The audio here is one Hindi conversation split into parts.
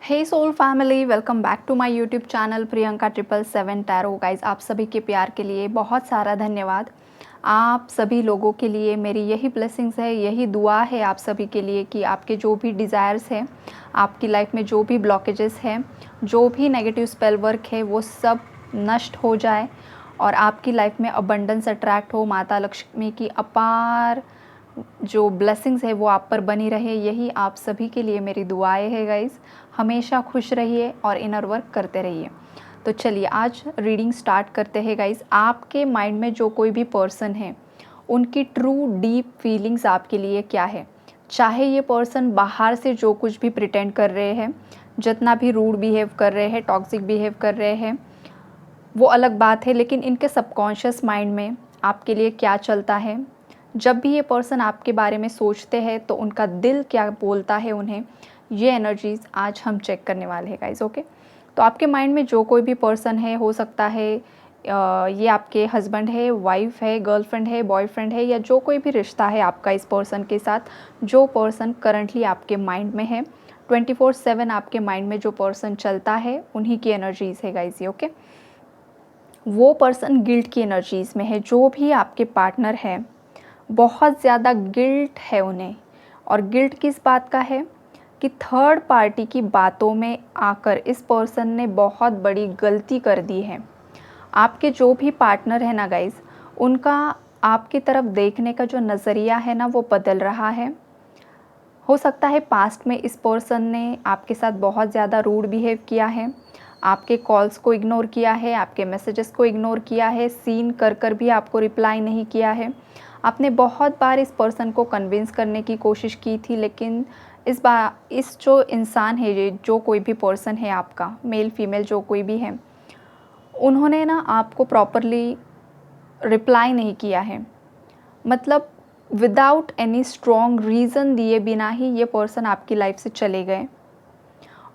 Hey soul family, welcome back to my YouTube channel Priyanka 777 tarot. Guys, आप सभी के प्यार के लिए बहुत सारा धन्यवाद। आप सभी लोगों के लिए मेरी यही ब्लेसिंग्स है, यही दुआ है आप सभी के लिए कि आपके जो भी डिज़ायर्स हैं, आपकी लाइफ में जो भी ब्लॉकेजेस हैं, जो भी नेगेटिव स्पेल वर्क है, वो सब नष्ट हो जाए और आपकी लाइफ में अबंडेंस अट्रैक्ट हो। माता लक्ष्मी की अपार जो ब्लेसिंग्स है वो आप पर बनी रहे, यही आप सभी के लिए मेरी दुआएं है गाइज़। हमेशा खुश रहिए और इनर वर्क करते रहिए। तो चलिए आज रीडिंग स्टार्ट करते हैं गाइज़। आपके माइंड में जो कोई भी पर्सन है, उनकी ट्रू डीप फीलिंग्स आपके लिए क्या है। चाहे ये पर्सन बाहर से जो कुछ भी प्रिटेंड कर रहे हैं, जितना भी रूड बिहेव कर रहे हैं, टॉक्सिक बिहेव कर रहे हैं, वो अलग बात है, लेकिन इनके सबकॉन्शियस माइंड में आपके लिए क्या चलता है। जब भी ये पर्सन आपके बारे में सोचते हैं तो उनका दिल क्या बोलता है उन्हें, ये एनर्जीज आज हम चेक करने वाले हैं गाइज। ओके, तो आपके माइंड में जो कोई भी पर्सन है, हो सकता है ये आपके हस्बैंड है, वाइफ है, गर्लफ्रेंड है, बॉयफ्रेंड है, या जो कोई भी रिश्ता है आपका इस पर्सन के साथ, जो पर्सन करंटली आपके माइंड में है, 24/7 आपके माइंड में जो पर्सन चलता है, उन्हीं की एनर्जीज है गाइज ये। ओके, वो पर्सन गिल्ट की एनर्जीज में है। जो भी आपके पार्टनर है, बहुत ज़्यादा गिल्ट है उन्हें। और गिल्ट किस बात का है कि थर्ड पार्टी की बातों में आकर इस पर्सन ने बहुत बड़ी गलती कर दी है। आपके जो भी पार्टनर है ना गाइज, उनका आपकी तरफ देखने का जो नज़रिया है ना, वो बदल रहा है। हो सकता है पास्ट में इस पर्सन ने आपके साथ बहुत ज़्यादा रूड बिहेव किया है, आपके कॉल्स को इग्नोर किया है, आपके मैसेजेस को इग्नोर किया है, सीन कर कर भी आपको रिप्लाई नहीं किया है। आपने बहुत बार इस पर्सन को कन्विंस करने की कोशिश की थी, लेकिन इस जो इंसान है, ये जो कोई भी पर्सन है आपका, मेल फीमेल जो कोई भी है, उन्होंने ना आपको प्रॉपरली रिप्लाई नहीं किया है। मतलब विदाउट एनी स्ट्रॉन्ग रीज़न दिए बिना ही ये पर्सन आपकी लाइफ से चले गए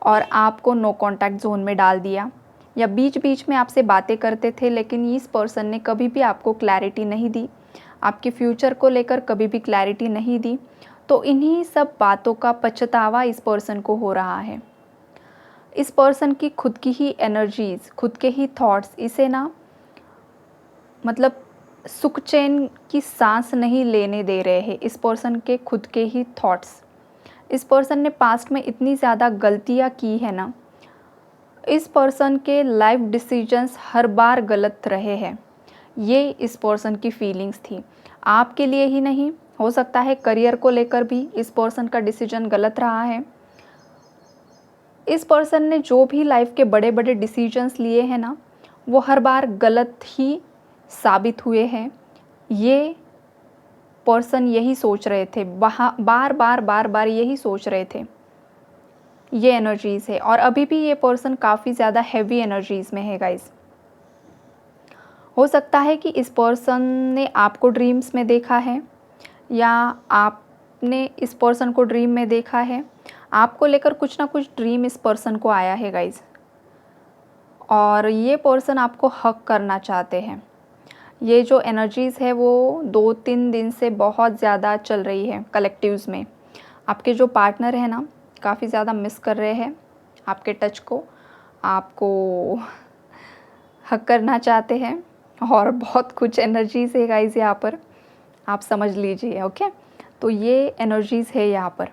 और आपको नो कांटेक्ट जोन में डाल दिया, या बीच बीच में आपसे बातें करते थे, लेकिन इस पर्सन ने कभी भी आपको क्लैरिटी नहीं दी, आपके फ्यूचर को लेकर कभी भी क्लैरिटी नहीं दी। तो इन्हीं सब बातों का पछतावा इस पर्सन को हो रहा है। इस पर्सन की खुद की ही एनर्जीज़, खुद के ही थॉट्स इसे ना, मतलब सुख चैन की सांस नहीं लेने दे रहे हैं। इस पर्सन के खुद के ही थॉट्स, इस पर्सन ने पास्ट में इतनी ज़्यादा गलतियाँ की है ना, इस पर्सन के लाइफ डिसीजंस हर बार गलत रहे हैं। ये इस पर्सन की फीलिंग्स थी। आपके लिए ही नहीं, हो सकता है करियर को लेकर भी इस पर्सन का डिसीजन गलत रहा है। इस पर्सन ने जो भी लाइफ के बड़े बड़े डिसीजंस लिए हैं ना, वो हर बार गलत ही साबित हुए हैं। ये पर्सन यही सोच रहे थे, बार बार यही सोच रहे थे। ये एनर्जीज़ है और अभी भी ये पर्सन काफ़ी ज़्यादा हैवी एनर्जीज़ में है गाइस। हो सकता है कि इस पर्सन ने आपको ड्रीम्स में देखा है, या आपने इस पर्सन को ड्रीम में देखा है। आपको लेकर कुछ ना कुछ ड्रीम इस पर्सन को आया है गाइस, और ये पर्सन आपको हक करना चाहते हैं। ये जो एनर्जीज़ है वो 2-3 दिन से बहुत ज़्यादा चल रही है कलेक्टिव्स में। आपके जो पार्टनर है ना, काफ़ी ज़्यादा मिस कर रहे हैं आपके टच को, आपको हक करना चाहते हैं, और बहुत कुछ एनर्जीज़ है गाइस यहाँ पर, आप समझ लीजिए। ओके, तो ये एनर्जीज़ है यहाँ पर।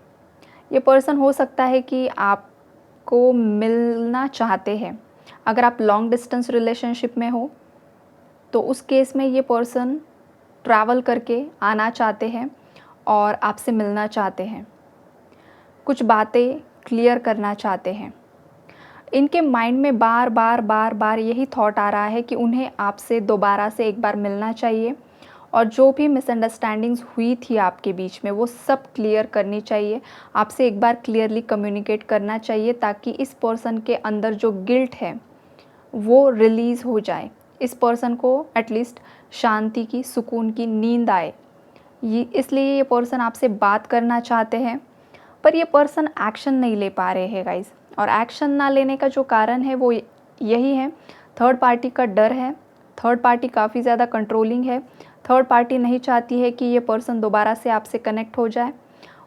ये पर्सन हो सकता है कि आपको मिलना चाहते हैं। अगर आप लॉन्ग डिस्टेंस रिलेशनशिप में हो तो उस केस में ये पर्सन ट्रैवल करके आना चाहते हैं और आपसे मिलना चाहते हैं, कुछ बातें क्लियर करना चाहते हैं। इनके माइंड में बार बार यही थॉट आ रहा है कि उन्हें आपसे दोबारा से एक बार मिलना चाहिए, और जो भी मिसअंडरस्टैंडिंग्स हुई थी आपके बीच में, वो सब क्लियर करनी चाहिए। आपसे एक बार क्लियरली कम्युनिकेट करना चाहिए, ताकि इस पर्सन के अंदर जो गिल्ट है वो रिलीज़ हो जाए। इस पर्सन को एटलीस्ट शांति की, सुकून की नींद आए। ये इसलिए ये पर्सन आपसे बात करना चाहते हैं, पर ये पर्सन एक्शन नहीं ले पा रहे हैं गाइस। और एक्शन ना लेने का जो कारण है वो यही है, थर्ड पार्टी का डर है। थर्ड पार्टी काफ़ी ज़्यादा कंट्रोलिंग है। थर्ड पार्टी नहीं चाहती है कि ये पर्सन दोबारा से आपसे कनेक्ट हो जाए,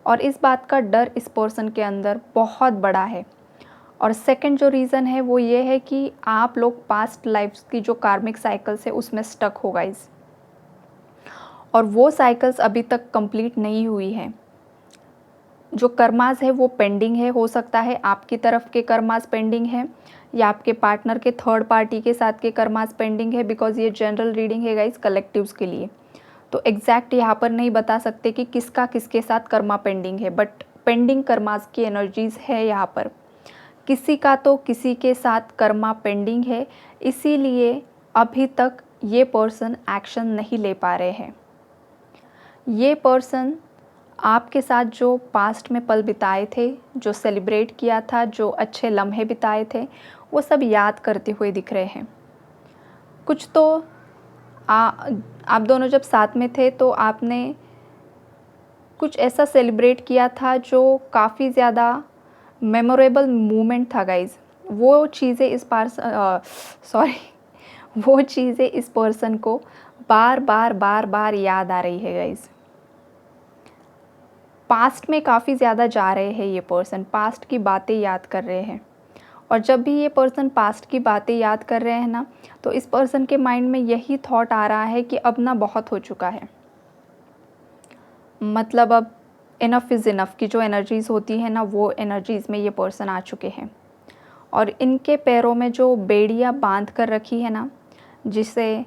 और इस बात का डर इस पर्सन के अंदर बहुत बड़ा है। और सेकंड जो रीज़न है वो ये है कि आप लोग पास्ट लाइफ्स की जो कार्मिक साइकिल्स है उसमें स्टक हो गाइस, और वो साइकिल्स अभी तक कंप्लीट नहीं हुई हैं। जो कर्मास है वो पेंडिंग है, हो सकता है आपकी तरफ के कर्मास पेंडिंग है या आपके पार्टनर के थर्ड पार्टी के साथ के कर्मास पेंडिंग है, बिकॉज ये जनरल रीडिंग है गाइस कलेक्टिव्स के लिए। तो एग्जैक्ट यहाँ पर नहीं बता सकते कि किसका किसके साथ कर्मा पेंडिंग है, बट पेंडिंग कर्मास की एनर्जीज है यहाँ पर। किसी का तो किसी के साथ कर्मा पेंडिंग है, इसीलिए अभी तक ये पर्सन एक्शन नहीं ले पा रहे हैं। ये पर्सन आपके साथ जो पास्ट में पल बिताए थे, जो सेलिब्रेट किया था, जो अच्छे लम्हे बिताए थे, वो सब याद करते हुए दिख रहे हैं। कुछ तो आप दोनों जब साथ में थे तो आपने कुछ ऐसा सेलिब्रेट किया था जो काफ़ी ज़्यादा मेमोरेबल मोमेंट था गाइज़। वो चीज़ें वो चीज़ें इस पर्सन को बार बार याद आ रही है गाइज़। पास्ट में काफ़ी ज़्यादा जा रहे हैं ये पर्सन, पास्ट की बातें याद कर रहे हैं। और जब भी ये पर्सन पास्ट की बातें याद कर रहे हैं ना, तो इस पर्सन के माइंड में यही थॉट आ रहा है कि अब ना बहुत हो चुका है, मतलब अब इनफ इज़ इनफ की जो एनर्जीज़ होती है ना, वो एनर्जीज़ में ये पर्सन आ चुके हैं। और इनके पैरों में जो बेड़ियाँ बांध कर रखी है ना, जिसे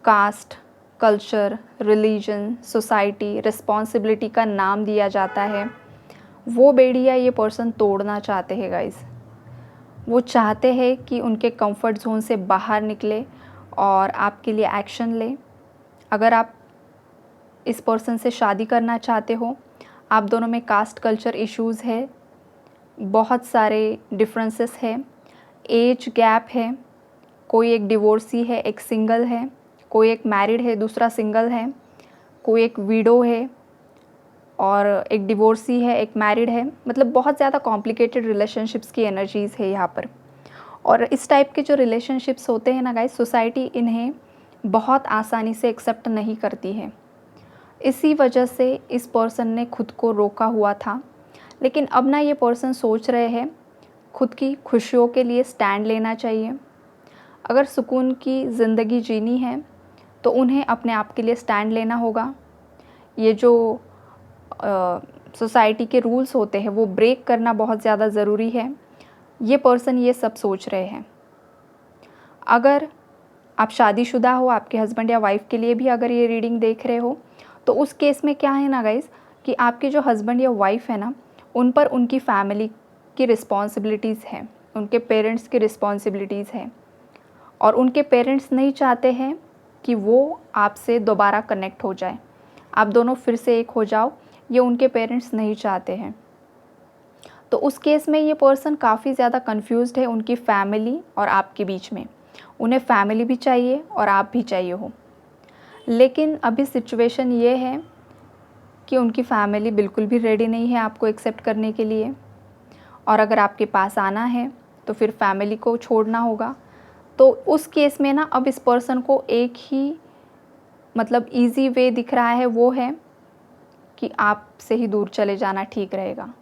caste, culture, religion, society, responsibility का नाम दिया जाता है, वो बेड़ियाँ ये पर्सन तोड़ना चाहते हैं गाइस। वो चाहते हैं कि उनके कंफर्ट जोन से बाहर निकले और आपके लिए एक्शन ले। अगर आप इस पर्सन से शादी करना चाहते हो, आप दोनों में कास्ट कल्चर इश्यूज़ है, बहुत सारे डिफरेंसेस है, एज गैप है, कोई एक डिवोर्सी है, एक सिंगल है, कोई एक मैरिड है, दूसरा सिंगल है, कोई एक विडो है और एक डिवोर्सी है, एक मैरिड है। मतलब बहुत ज़्यादा कॉम्प्लिकेटेड रिलेशनशिप्स की एनर्जीज़ है यहाँ पर। और इस टाइप के जो रिलेशनशिप्स होते हैं ना गाइस, सोसाइटी इन्हें बहुत आसानी से एक्सेप्ट नहीं करती है। इसी वजह से इस पर्सन ने खुद को रोका हुआ था, लेकिन अब ना ये पर्सन सोच रहे हैं खुद की खुशियों के लिए स्टैंड लेना चाहिए। अगर सुकून की ज़िंदगी जीनी है तो उन्हें अपने आप के लिए स्टैंड लेना होगा। ये जो सोसाइटी के रूल्स होते हैं वो ब्रेक करना बहुत ज़्यादा ज़रूरी है। ये पर्सन ये सब सोच रहे हैं। अगर आप शादीशुदा हो, आपके हस्बैंड या वाइफ के लिए भी अगर ये रीडिंग देख रहे हो, तो उस केस में क्या है ना गाइज़, कि आपके जो हस्बैंड या वाइफ है ना, उन पर उनकी फैमिली की रिस्पॉन्सिबिलिटीज़ हैं, उनके पेरेंट्स की रिस्पॉन्सिबिलिटीज़ हैं, और उनके पेरेंट्स नहीं चाहते हैं कि वो आपसे दोबारा कनेक्ट हो जाए, आप दोनों फिर से एक हो जाओ, ये उनके पेरेंट्स नहीं चाहते हैं। तो उस केस में ये पर्सन काफ़ी ज़्यादा कंफ्यूज्ड है उनकी फैमिली और आपके बीच में। उन्हें फैमिली भी चाहिए और आप भी चाहिए हो, लेकिन अभी सिचुएशन ये है कि उनकी फैमिली बिल्कुल भी रेडी नहीं है आपको एक्सेप्ट करने के लिए, और अगर आपके पास आना है तो फिर फैमिली को छोड़ना होगा। तो उस केस में ना अब इस पर्सन को एक ही मतलब ईज़ी वे दिख रहा है, वो है कि आपसे ही दूर चले जाना ठीक रहेगा,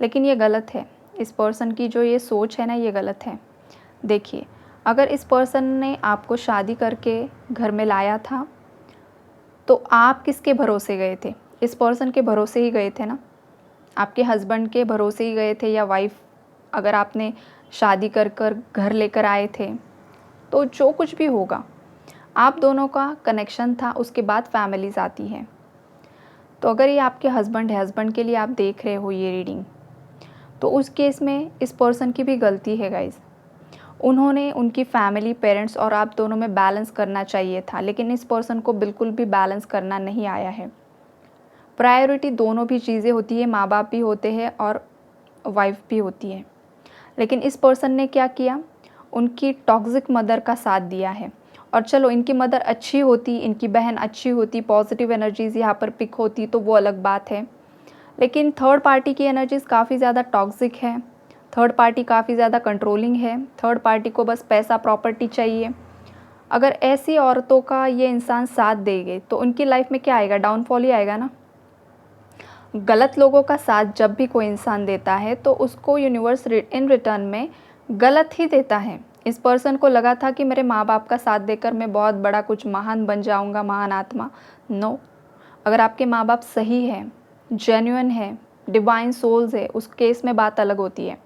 लेकिन ये गलत है। इस पर्सन की जो ये सोच है ना, ये गलत है। देखिए, अगर इस पर्सन ने आपको शादी करके घर में लाया था, तो आप किसके भरोसे गए थे? इस पर्सन के भरोसे ही गए थे ना, आपके हस्बैंड के भरोसे ही गए थे, या वाइफ अगर आपने शादी कर कर घर लेकर आए थे, तो जो कुछ भी होगा, आप दोनों का कनेक्शन था, उसके बाद फैमिलीज़ आती हैं। तो अगर ये आपके हस्बैंड है, हस्बैंड के लिए आप देख रहे हो ये रीडिंग, तो उस केस में इस पर्सन की भी गलती है गाइज़। उन्होंने उनकी फैमिली, पेरेंट्स और आप दोनों में बैलेंस करना चाहिए था, लेकिन इस पर्सन को बिल्कुल भी बैलेंस करना नहीं आया है। प्रायोरिटी दोनों भी चीज़ें होती है, माँ बाप भी होते हैं और वाइफ भी होती है, लेकिन इस पर्सन ने क्या किया, उनकी टॉक्सिक मदर का साथ दिया है। और चलो, इनकी मदर अच्छी होती, इनकी बहन अच्छी होती, पॉजिटिव एनर्जीज़ यहाँ पर पिक होती, तो वो अलग बात है, लेकिन थर्ड पार्टी की एनर्जीज़ काफ़ी ज़्यादा टॉक्सिक है, थर्ड पार्टी काफ़ी ज़्यादा कंट्रोलिंग है, थर्ड पार्टी को बस पैसा, प्रॉपर्टी चाहिए। अगर ऐसी औरतों का ये इंसान साथ देंगे तो उनकी लाइफ में क्या आएगा? डाउनफॉल ही आएगा ना। गलत लोगों का साथ जब भी कोई इंसान देता है तो उसको यूनिवर्स इन रिटर्न में गलत ही देता है। इस पर्सन को लगा था कि मेरे माँ बाप का साथ देकर मैं बहुत बड़ा कुछ महान बन जाऊँगा, महान आत्मा। नो, अगर आपके माँ बाप सही है, जेन्युइन है, डिवाइन सोल्स है, उस केस में बात अलग होती है।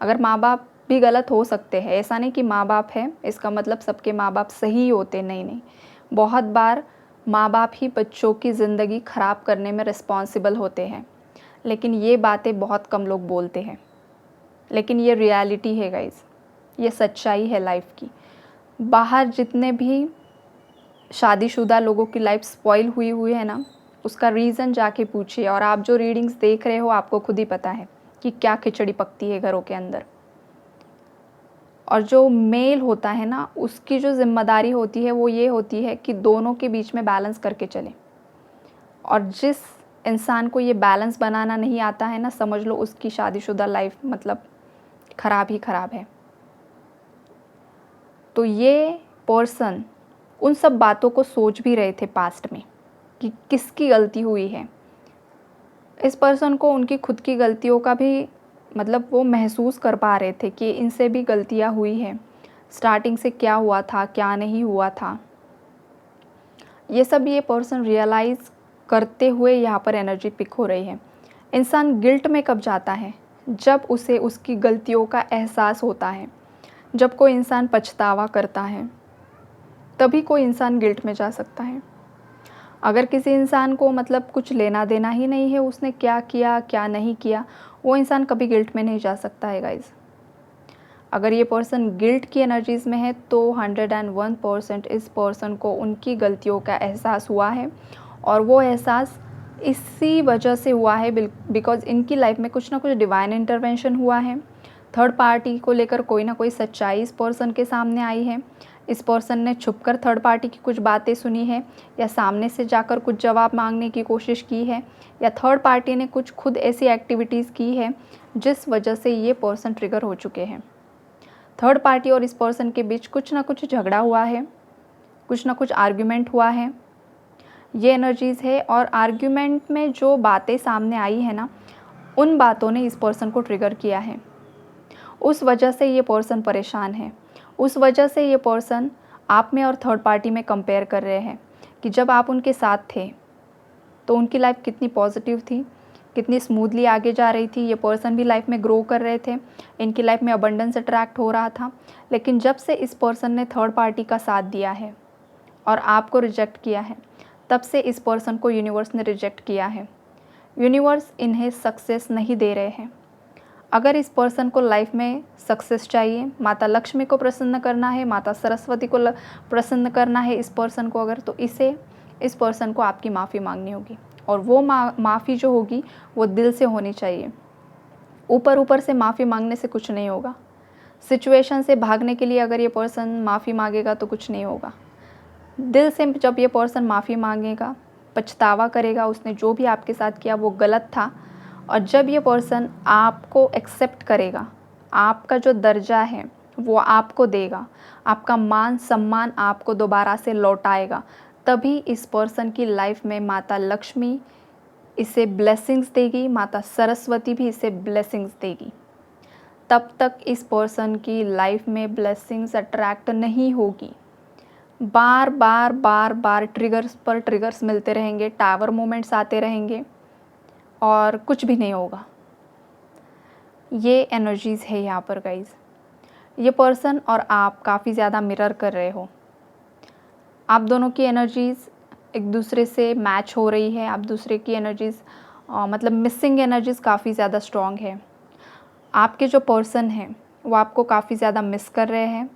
अगर माँ बाप भी गलत हो सकते हैं, ऐसा नहीं कि माँ बाप है इसका मतलब सबके माँ बाप सही होते, नहीं नहीं। बहुत बार माँ बाप ही बच्चों की ज़िंदगी ख़राब करने में रिस्पॉन्सिबल होते हैं, लेकिन ये बातें बहुत कम लोग बोलते हैं। लेकिन ये रियलिटी है गाइज़, ये सच्चाई है लाइफ की। बाहर जितने भी शादीशुदा लोगों की लाइफ स्पॉइल हुई हुई है ना, उसका रीज़न जाके पूछिए। और आप जो रीडिंग्स देख रहे हो आपको खुद ही पता है कि क्या खिचड़ी पकती है घरों के अंदर। और जो मेल होता है ना, उसकी जो ज़िम्मेदारी होती है वो ये होती है कि दोनों के बीच में बैलेंस करके चले। और जिस इंसान को ये बैलेंस बनाना नहीं आता है ना, समझ लो उसकी शादीशुदा लाइफ मतलब ख़राब ही ख़राब है। तो ये पर्सन उन सब बातों को सोच भी रहे थे पास्ट में कि किसकी गलती हुई है। इस पर्सन को उनकी खुद की गलतियों का भी मतलब वो महसूस कर पा रहे थे कि इनसे भी गलतियाँ हुई हैं, स्टार्टिंग से क्या हुआ था, क्या नहीं हुआ था। ये सब ये पर्सन रियलाइज़ करते हुए यहाँ पर एनर्जी पिक हो रही है। इंसान गिल्ट में कब जाता है? जब उसे उसकी गलतियों का एहसास होता है। जब कोई इंसान पछतावा करता है तभी कोई इंसान गिल्ट में जा सकता है। अगर किसी इंसान को मतलब कुछ लेना देना ही नहीं है, उसने क्या किया क्या नहीं किया, वो इंसान कभी गिल्ट में नहीं जा सकता है गाइज़। अगर ये पर्सन गिल्ट की एनर्जीज़ में है तो 101% इस पर्सन को उनकी गलतियों का एहसास हुआ है। और वो एहसास इसी वजह से हुआ है बिकॉज़ इनकी लाइफ में कुछ ना कुछ डिवाइन इंटरवेंशन हुआ है। थर्ड पार्टी को लेकर कोई ना कोई सच्चाई इस पर्सन के सामने आई है। इस पर्सन ने छुपकर थर्ड पार्टी की कुछ बातें सुनी है, या सामने से जाकर कुछ जवाब मांगने की कोशिश की है, या थर्ड पार्टी ने कुछ खुद ऐसी एक्टिविटीज़ की है जिस वजह से ये पर्सन ट्रिगर हो चुके हैं। थर्ड पार्टी और इस पर्सन के बीच कुछ ना कुछ झगड़ा हुआ है, कुछ ना कुछ आर्ग्यूमेंट हुआ है, ये एनर्जीज़ है। और आर्ग्यूमेंट में जो बातें सामने आई है ना, उन बातों ने इस पर्सन को ट्रिगर किया है। उस वजह से ये पर्सन परेशान है। उस वजह से ये पर्सन आप में और थर्ड पार्टी में कंपेयर कर रहे हैं कि जब आप उनके साथ थे तो उनकी लाइफ कितनी पॉजिटिव थी, कितनी स्मूथली आगे जा रही थी। ये पर्सन भी लाइफ में ग्रो कर रहे थे, इनकी लाइफ में अबंडेंस अट्रैक्ट हो रहा था। लेकिन जब से इस पर्सन ने थर्ड पार्टी का साथ दिया है और आपको रिजेक्ट किया है, तब से इस पर्सन को यूनिवर्स ने रिजेक्ट किया है। यूनिवर्स इन्हें सक्सेस नहीं दे रहे हैं। अगर इस पर्सन को लाइफ में सक्सेस चाहिए, माता लक्ष्मी को प्रसन्न करना है, माता सरस्वती को प्रसन्न करना है इस पर्सन को अगर, तो इस पर्सन को आपकी माफ़ी मांगनी होगी। और वो माफ़ी जो होगी वो दिल से होनी चाहिए। ऊपर ऊपर से माफ़ी मांगने से कुछ नहीं होगा। सिचुएशन से भागने के लिए अगर ये पर्सन माफ़ी मांगेगा तो कुछ नहीं होगा। दिल से जब ये पर्सन माफ़ी मांगेगा, पछतावा करेगा, उसने जो भी आपके साथ किया वो गलत था, और जब ये पर्सन आपको एक्सेप्ट करेगा, आपका जो दर्जा है वो आपको देगा, आपका मान सम्मान आपको दोबारा से लौटाएगा, तभी इस पर्सन की लाइफ में माता लक्ष्मी इसे ब्लेसिंग्स देगी, माता सरस्वती भी इसे ब्लेसिंग्स देगी। तब तक इस पर्सन की लाइफ में ब्लेसिंग्स अट्रैक्ट नहीं होगी। बार बार बार बार ट्रिगर्स पर ट्रिगर्स मिलते रहेंगे, टावर मोमेंट्स आते रहेंगे और कुछ भी नहीं होगा। ये एनर्जीज़ है यहाँ पर गाइज़। ये पर्सन और आप काफ़ी ज़्यादा मिरर कर रहे हो। आप दोनों की एनर्जीज़ एक दूसरे से मैच हो रही है। आप दूसरे की एनर्जीज़ मतलब मिसिंग एनर्जीज़ काफ़ी ज़्यादा स्ट्रॉन्ग है। आपके जो पर्सन हैं वो आपको काफ़ी ज़्यादा मिस कर रहे हैं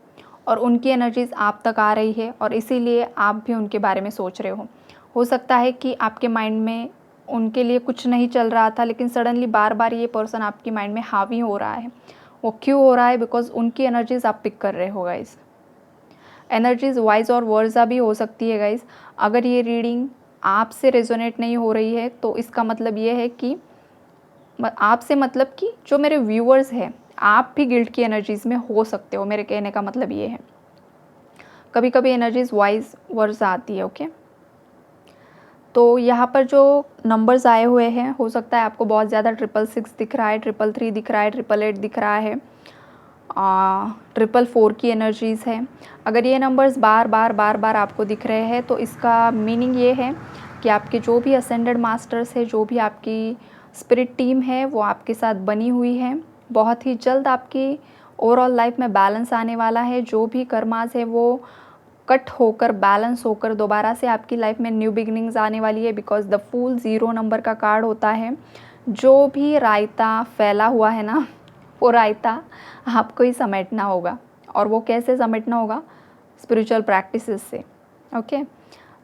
और उनकी एनर्जीज़ आप तक आ रही है, और इसीलिए आप भी उनके बारे में सोच रहे हो। हो सकता है कि आपके माइंड में उनके लिए कुछ नहीं चल रहा था, लेकिन सडनली बार बार ये पर्सन आपकी माइंड में हावी हो रहा है। वो क्यों हो रहा है? बिकॉज़ उनकी एनर्जीज़ आप पिक कर रहे हो गाइज़। एनर्जीज़ वाइज और वर्ड्स भी हो सकती है गाइज़। अगर ये रीडिंग आपसे रेजोनेट नहीं हो रही है तो इसका मतलब ये है कि आपसे मतलब कि जो मेरे व्यूअर्स हैं, आप भी गिल्ट की एनर्जीज़ में हो सकते हो। मेरे कहने का मतलब ये है, कभी कभी एनर्जीज़ वाइज वर्ड्स आती है। ओके, तो यहाँ पर जो नंबर्स आए हुए हैं, हो सकता है आपको बहुत ज़्यादा 666 दिख रहा है, 333 दिख रहा है, 888 दिख रहा है, 444 की एनर्जीज़ है। अगर ये नंबर्स बार बार आपको दिख रहे हैं तो इसका मीनिंग ये है कि आपके जो भी असेंडेड मास्टर्स है, जो भी आपकी स्पिरिट टीम है, वो आपके साथ बनी हुई है। बहुत ही जल्द आपकी ओवरऑल लाइफ में बैलेंस आने वाला है। जो भी कर्मास है वो कट होकर, बैलेंस होकर दोबारा से आपकी लाइफ में न्यू बिगिनिंग्स आने वाली है। बिकॉज द फूल 0 नंबर का कार्ड होता है। जो भी रायता फैला हुआ है ना, वो रायता आपको ही समेटना होगा। और वो कैसे समेटना होगा? स्पिरिचुअल प्रैक्टिसेस से। ओके,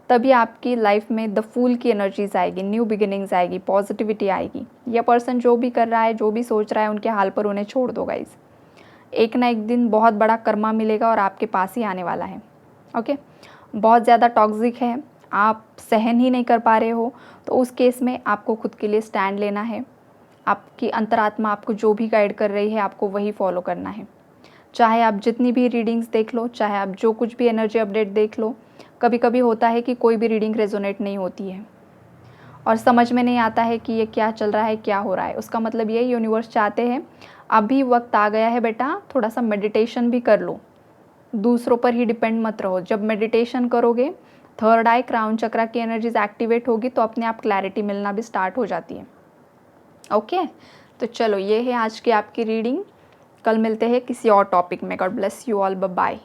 तभी आपकी लाइफ में द फूल की एनर्जीज आएगी, न्यू बिगिनिंग्स आएगी, पॉजिटिविटी आएगी। यह पर्सन जो भी कर रहा है, जो भी सोच रहा है, उनके हाल पर उन्हें छोड़ दो गाइज। एक ना एक दिन बहुत बड़ा कर्मा मिलेगा और आपके पास ही आने वाला है। ओके, बहुत ज़्यादा टॉक्सिक है, आप सहन ही नहीं कर पा रहे हो, तो उस केस में आपको खुद के लिए स्टैंड लेना है। आपकी अंतरात्मा आपको जो भी गाइड कर रही है, आपको वही फॉलो करना है। चाहे आप जितनी भी रीडिंग्स देख लो, चाहे आप जो कुछ भी एनर्जी अपडेट देख लो, कभी कभी होता है कि कोई भी रीडिंग रेजोनेट नहीं होती है और समझ में नहीं आता है कि ये क्या चल रहा है, क्या हो रहा है। उसका मतलब ये यूनिवर्स चाहते हैं अभी वक्त आ गया है बेटा, थोड़ा सा मेडिटेशन भी कर लो, दूसरों पर ही डिपेंड मत रहो। जब मेडिटेशन करोगे, थर्ड आई क्राउन चक्रा की एनर्जीज एक्टिवेट होगी तो अपने आप क्लैरिटी मिलना भी स्टार्ट हो जाती है। ओके, तो चलो ये है आज की आपकी रीडिंग। कल मिलते हैं किसी और टॉपिक में। God bless you all, bye bye.